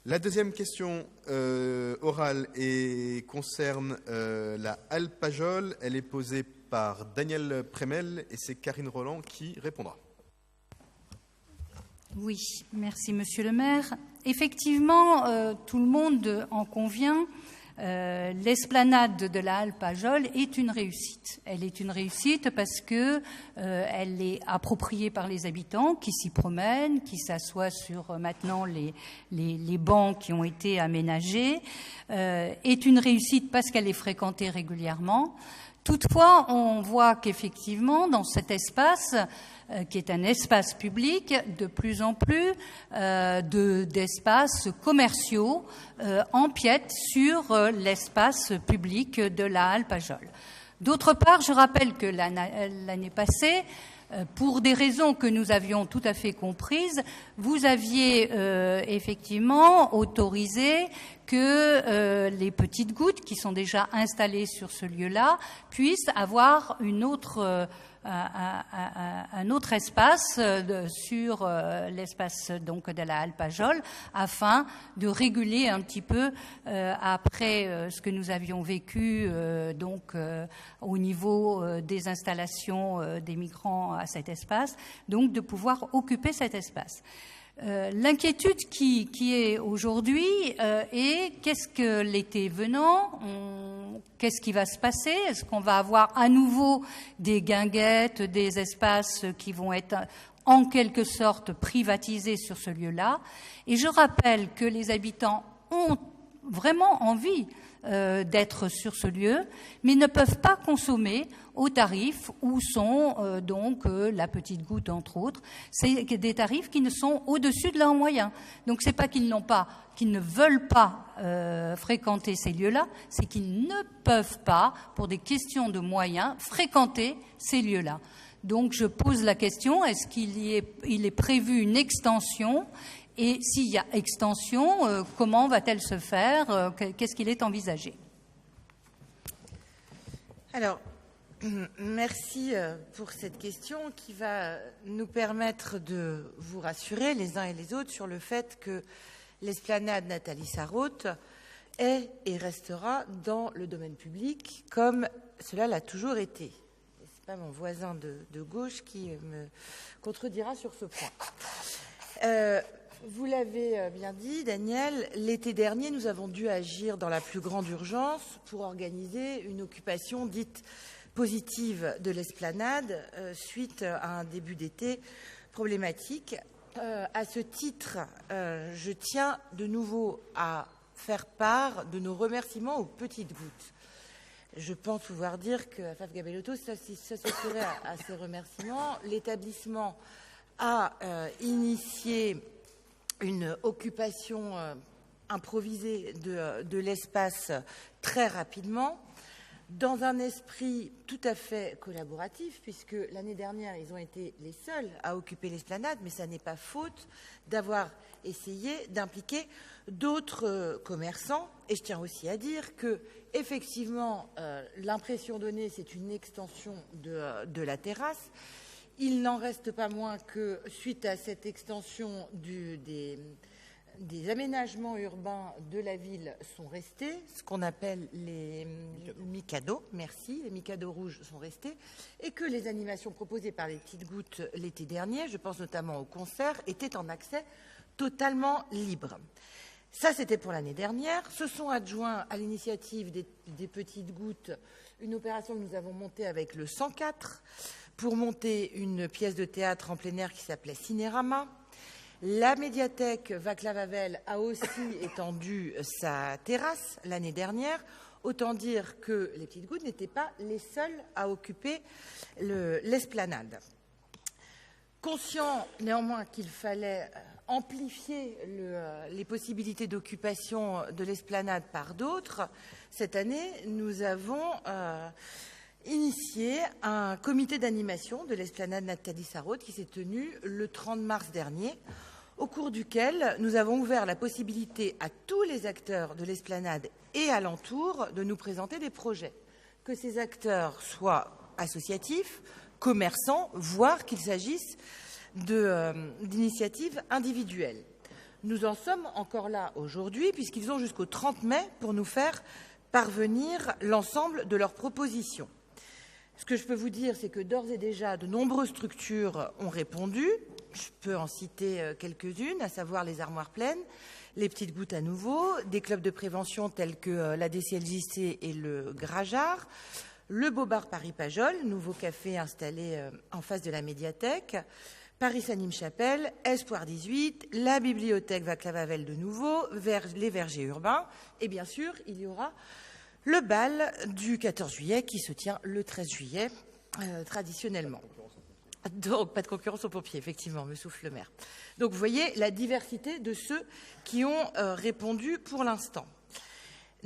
La deuxième question orale concerne la halle Pajol. Elle est posée par Daniel Prémel et c'est Karine Roland qui répondra. Oui, merci Monsieur le maire. Effectivement, tout le monde en convient, l'esplanade de la halle Pajol est une réussite. Elle est une réussite parce que elle est appropriée par les habitants qui s'y promènent, qui s'assoient sur maintenant les bancs qui ont été aménagés. Est une réussite parce qu'elle est fréquentée régulièrement. Toutefois, on voit qu'effectivement, dans cet espace, qui est un espace public, de plus en plus d'espaces commerciaux empiètent sur l'espace public de la halle Pajol. D'autre part, je rappelle que l'année passée, pour des raisons que nous avions tout à fait comprises, vous aviez effectivement autorisé que les petites gouttes qui sont déjà installées sur ce lieu-là puissent avoir un autre espace sur l'espace donc de la halle Pajol afin de réguler un petit peu après ce que nous avions vécu au niveau des installations des migrants à cet espace, donc de pouvoir occuper cet espace. L'inquiétude qui est aujourd'hui est qu'est-ce que l'été venant, qu'est-ce qui va se passer? Est-ce qu'on va avoir à nouveau des guinguettes, des espaces qui vont être en quelque sorte privatisés sur ce lieu-là? Et je rappelle que les habitants ont vraiment envie d'être sur ce lieu, mais ne peuvent pas consommer aux tarifs où sont la petite goutte entre autres. C'est des tarifs qui ne sont au-dessus de leurs moyens. Donc c'est pas qu'ils ne veulent pas fréquenter ces lieux-là, c'est qu'ils ne peuvent pas, pour des questions de moyens, fréquenter ces lieux-là. Donc je pose la question, est-ce qu'il est prévu une extension? Et s'il y a extension, comment va-t-elle se faire? Qu'est-ce qu'il est envisagé? Alors, merci pour cette question qui va nous permettre de vous rassurer les uns et les autres sur le fait que l'esplanade Nathalie Sarraute est et restera dans le domaine public comme cela l'a toujours été. Ce n'est pas mon voisin de gauche qui me contredira sur ce point. Vous l'avez bien dit, Daniel, l'été dernier, nous avons dû agir dans la plus grande urgence pour organiser une occupation dite positive de l'esplanade suite à un début d'été problématique. À ce titre, je tiens de nouveau à faire part de nos remerciements aux petites gouttes. Je pense pouvoir dire qu'à Faf Gabellotto s'associerait à ces remerciements. L'établissement a initié une occupation improvisée de l'espace très rapidement, dans un esprit tout à fait collaboratif, puisque l'année dernière, ils ont été les seuls à occuper l'esplanade, mais ça n'est pas faute d'avoir essayé d'impliquer d'autres commerçants. Et je tiens aussi à dire que, effectivement, l'impression donnée, c'est une extension de la terrasse. Il n'en reste pas moins que, suite à cette extension des aménagements urbains de la ville sont restés, ce qu'on appelle les micados, merci, les micados rouges sont restés, et que les animations proposées par les petites gouttes l'été dernier, je pense notamment au concert, étaient en accès totalement libre. Ça, c'était pour l'année dernière. Se sont adjoints à l'initiative des petites gouttes une opération que nous avons montée avec le 104, pour monter une pièce de théâtre en plein air qui s'appelait Cinérama. La médiathèque Václav Havel a aussi étendu sa terrasse l'année dernière. Autant dire que les petites gouttes n'étaient pas les seuls à occuper l'esplanade. Conscient néanmoins qu'il fallait amplifier les possibilités d'occupation de l'esplanade par d'autres, cette année, nous avons initié un comité d'animation de l'esplanade Nathalie Sarraute qui s'est tenu le 30 mars dernier, au cours duquel nous avons ouvert la possibilité à tous les acteurs de l'esplanade et alentour de nous présenter des projets, que ces acteurs soient associatifs, commerçants, voire qu'il s'agisse d'initiatives individuelles. Nous en sommes encore là aujourd'hui, puisqu'ils ont jusqu'au 30 mai pour nous faire parvenir l'ensemble de leurs propositions. Ce que je peux vous dire, c'est que d'ores et déjà, de nombreuses structures ont répondu. Je peux en citer quelques-unes, à savoir les armoires pleines, les petites gouttes à nouveau, des clubs de prévention tels que la DCLJC et le Grajard, le Beau Bar Paris-Pajol, nouveau café installé en face de la médiathèque, Paris-Saint-Nîmes-Chapelle, Espoir 18, la bibliothèque Vaclav-Havel de nouveau, les vergers urbains, et bien sûr, il y aura le bal du 14 juillet qui se tient le 13 juillet, traditionnellement. Donc, pas de concurrence aux pompiers, effectivement, me souffle le maire. Donc, vous voyez la diversité de ceux qui ont répondu pour l'instant.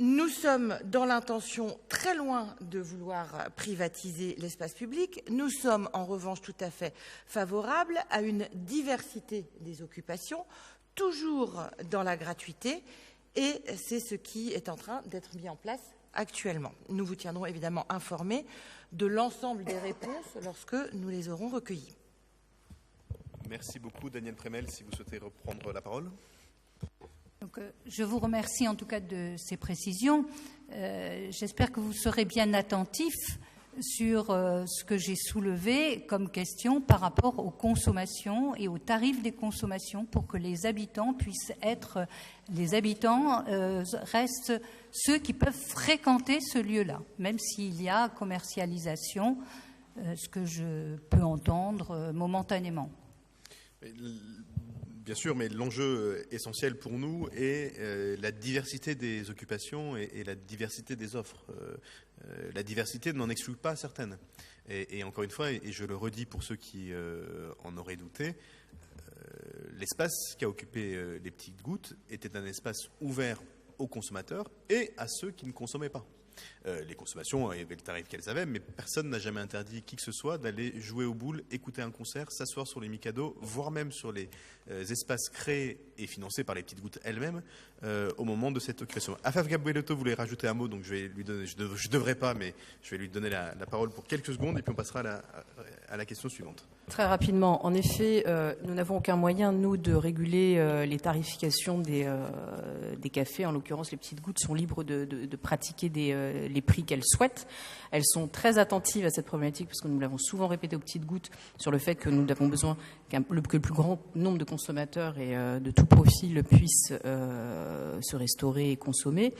Nous sommes dans l'intention très loin de vouloir privatiser l'espace public. Nous sommes en revanche tout à fait favorables à une diversité des occupations, toujours dans la gratuité, et c'est ce qui est en train d'être mis en place actuellement. Nous vous tiendrons évidemment informés de l'ensemble des réponses lorsque nous les aurons recueillies. Merci beaucoup, Daniel Prémel. Si vous souhaitez reprendre la parole. Donc, je vous remercie en tout cas de ces précisions. J'espère que vous serez bien attentifs sur ce que j'ai soulevé comme question par rapport aux consommations et aux tarifs des consommations pour que les habitants puissent être, restent ceux qui peuvent fréquenter ce lieu-là, même s'il y a commercialisation, ce que je peux entendre momentanément. Bien sûr, mais l'enjeu essentiel pour nous est la diversité des occupations et la diversité des offres. La diversité n'en exclut pas certaines. Et encore une fois, et je le redis pour ceux qui en auraient douté, l'espace qu'a occupé les petites gouttes était un espace ouvert aux consommateurs et à ceux qui ne consommaient pas. Les consommations avaient le tarif qu'elles avaient, mais personne n'a jamais interdit qui que ce soit d'aller jouer aux boules, écouter un concert, s'asseoir sur les micados, voire même sur les espaces créés et financés par les petites gouttes elles-mêmes au moment de cette occupation. Afaf Gabrielotto voulait rajouter un mot, donc je vais lui donner, je devrais pas, mais je vais lui donner la parole pour quelques secondes et puis on passera à la question suivante. Très rapidement, en effet, nous n'avons aucun moyen, nous, de réguler les tarifications des cafés. En l'occurrence, les petites gouttes sont libres de pratiquer les prix qu'elles souhaitent. Elles sont très attentives à cette problématique parce que nous l'avons souvent répété aux petites gouttes sur le fait que nous avons besoin que le plus grand nombre de consommateurs et de tout profil puissent se restaurer et consommer.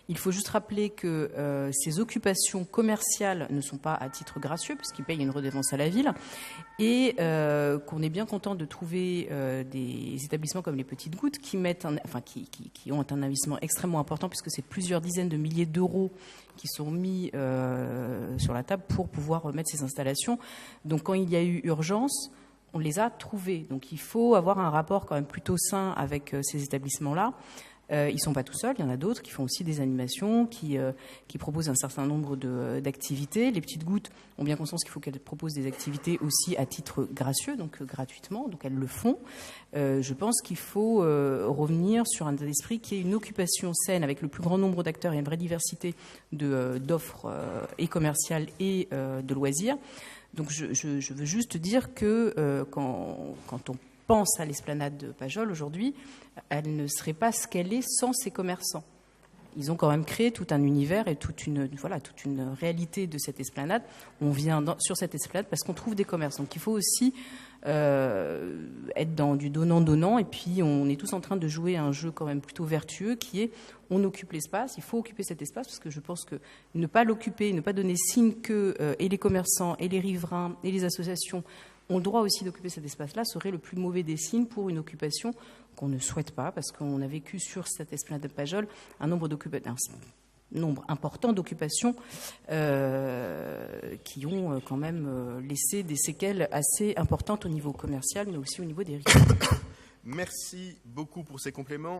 Il faut juste rappeler que ces occupations commerciales ne sont pas à titre gracieux puisqu'ils payent une redevance à la ville et qu'on est bien content de trouver des établissements comme les Petites Gouttes qui qui ont un investissement extrêmement important puisque c'est plusieurs dizaines de milliers d'euros qui sont mis sur la table pour pouvoir remettre ces installations. Donc quand il y a eu urgence, on les a trouvés. Donc il faut avoir un rapport quand même plutôt sain avec ces établissements-là. Ils ne sont pas tout seuls, il y en a d'autres qui font aussi des animations, qui proposent un certain nombre d'activités. Les Petites Gouttes ont bien conscience qu'il faut qu'elles proposent des activités aussi à titre gracieux, donc gratuitement, donc elles le font. Je pense qu'il faut revenir sur un état d'esprit qui est une occupation saine avec le plus grand nombre d'acteurs et une vraie diversité d'offres et commerciales et de loisirs. Donc je veux juste dire que quand on pense à l'esplanade de Pajol aujourd'hui, elle ne serait pas ce qu'elle est sans ces commerçants. Ils ont quand même créé tout un univers et toute une réalité de cette esplanade. On vient sur cette esplanade parce qu'on trouve des commerces. Donc il faut aussi être dans du donnant-donnant. Et puis on est tous en train de jouer un jeu quand même plutôt vertueux qui est on occupe l'espace. Il faut occuper cet espace parce que je pense que ne pas l'occuper, ne pas donner signe que et les commerçants et les riverains et les associations ont le droit aussi d'occuper cet espace-là serait le plus mauvais des signes pour une occupation qu'on ne souhaite pas, parce qu'on a vécu sur cette esplanade de Pajol un nombre important d'occupations qui ont quand même laissé des séquelles assez importantes au niveau commercial, mais aussi au niveau des riverains. Merci beaucoup pour ces compléments.